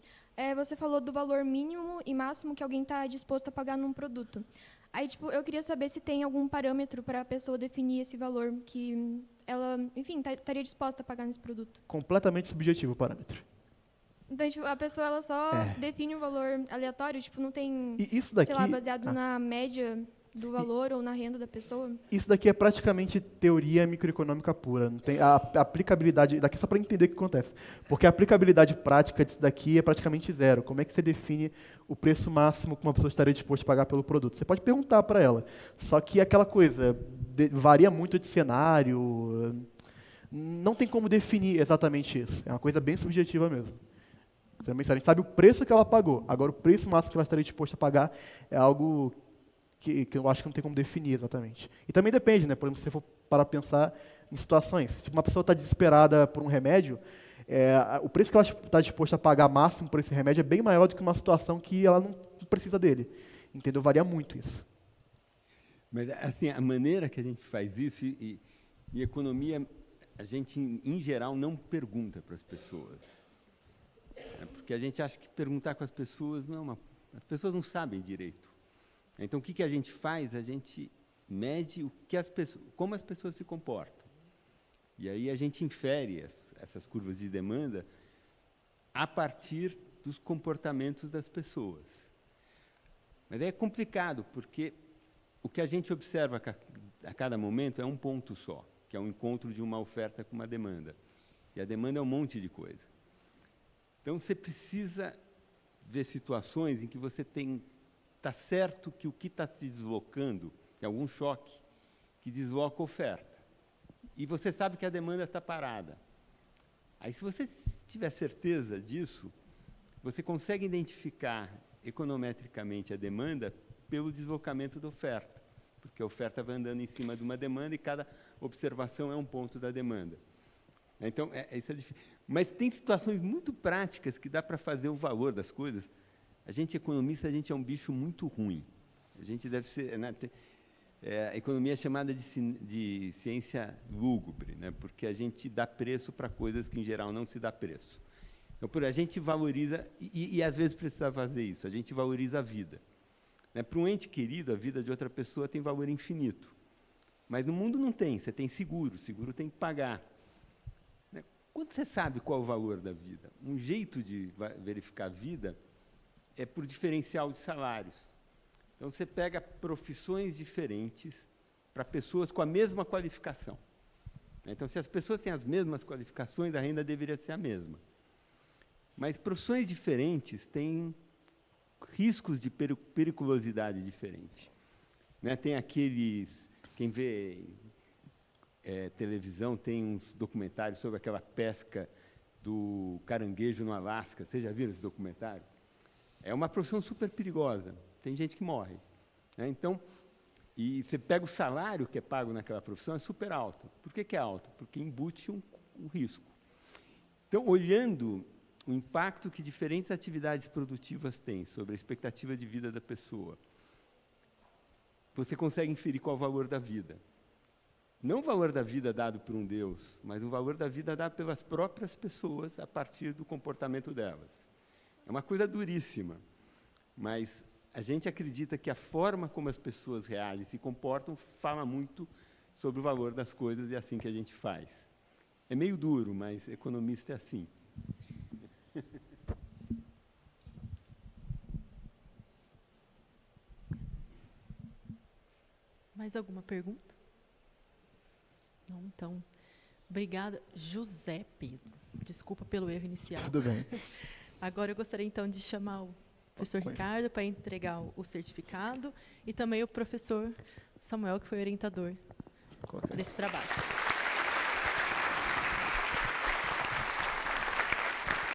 você falou do valor mínimo e máximo que alguém está disposto a pagar num produto. Aí, eu queria saber se tem algum parâmetro para a pessoa definir esse valor que ela, enfim, estaria disposta a pagar nesse produto. Completamente subjetivo o parâmetro. Então, a pessoa ela só define um valor aleatório, não tem, isso daqui, sei lá, baseado na média do valor ou na renda da pessoa? Isso daqui é praticamente teoria microeconômica pura. Não tem a aplicabilidade, daqui é só para entender o que acontece. Porque a aplicabilidade prática disso daqui é praticamente zero. Como é que você define o preço máximo que uma pessoa estaria disposta a pagar pelo produto? Você pode perguntar para ela. Só que aquela coisa varia muito de cenário. Não tem como definir exatamente isso. É uma coisa bem subjetiva mesmo. A gente sabe o preço que ela pagou. Agora, o preço máximo que ela estaria disposta a pagar é algo que eu acho que não tem como definir exatamente. E também depende, né? Por exemplo, se você for para pensar em situações. Tipo, uma pessoa está desesperada por um remédio, o preço que ela está disposta a pagar máximo por esse remédio é bem maior do que uma situação que ela não precisa dele. Entendeu? Varia muito isso. Mas, assim, a maneira que a gente faz isso, e economia, a gente, em geral, não pergunta para as pessoas. Porque a gente acha que perguntar com as pessoas as pessoas não sabem direito. Então, o que a gente faz? A gente mede como as pessoas se comportam. E aí a gente infere essas curvas de demanda a partir dos comportamentos das pessoas. Mas é complicado, porque o que a gente observa a cada momento é um ponto só, que é o encontro de uma oferta com uma demanda. E a demanda é um monte de coisa. Então, você precisa ver situações em que você está certo que o que está se deslocando é algum choque que desloca a oferta. E você sabe que a demanda está parada. Aí, se você tiver certeza disso, você consegue identificar econometricamente a demanda pelo deslocamento da oferta. porque a oferta vai andando em cima de uma demanda e cada observação é um ponto da demanda. Então, isso é difícil. Mas tem situações muito práticas que dá para fazer o valor das coisas. A gente, economista, a gente é um bicho muito ruim. A gente deve ser... Né, a economia é chamada de ciência lúgubre, né, porque a gente dá preço para coisas que, em geral, não se dá preço. Então, a gente valoriza, e às vezes precisa fazer isso, a gente valoriza a vida. Né? Para um ente querido, a vida de outra pessoa tem valor infinito. Mas no mundo não tem, você tem seguro tem que pagar. Né? Quando você sabe qual é o valor da vida? Um jeito de verificar a vida é por diferencial de salários. Então, você pega profissões diferentes para pessoas com a mesma qualificação. Então, se as pessoas têm as mesmas qualificações, a renda deveria ser a mesma. Mas profissões diferentes têm riscos de periculosidade diferente. Né? Tem aqueles... Quem vê televisão tem uns documentários sobre aquela pesca do caranguejo no Alasca. Vocês já viram esse documentário? É uma profissão super perigosa. Tem gente que morre. Né? Então, e você pega o salário que é pago naquela profissão, é super alto. Por que é alto? Porque embute um risco. Então, olhando o impacto que diferentes atividades produtivas têm sobre a expectativa de vida da pessoa, você consegue inferir qual é o valor da vida. Não o valor da vida dado por um Deus, mas o valor da vida dado pelas próprias pessoas a partir do comportamento delas. É uma coisa duríssima, mas a gente acredita que a forma como as pessoas reagem, se comportam, fala muito sobre o valor das coisas e é assim que a gente faz. É meio duro, mas economista é assim. Mais alguma pergunta? Não, então, obrigada. José Pedro, desculpa pelo erro inicial. Tudo bem. Agora eu gostaria, então, de chamar o professor Ricardo para entregar o certificado e também o professor Samuel, que foi orientador desse trabalho.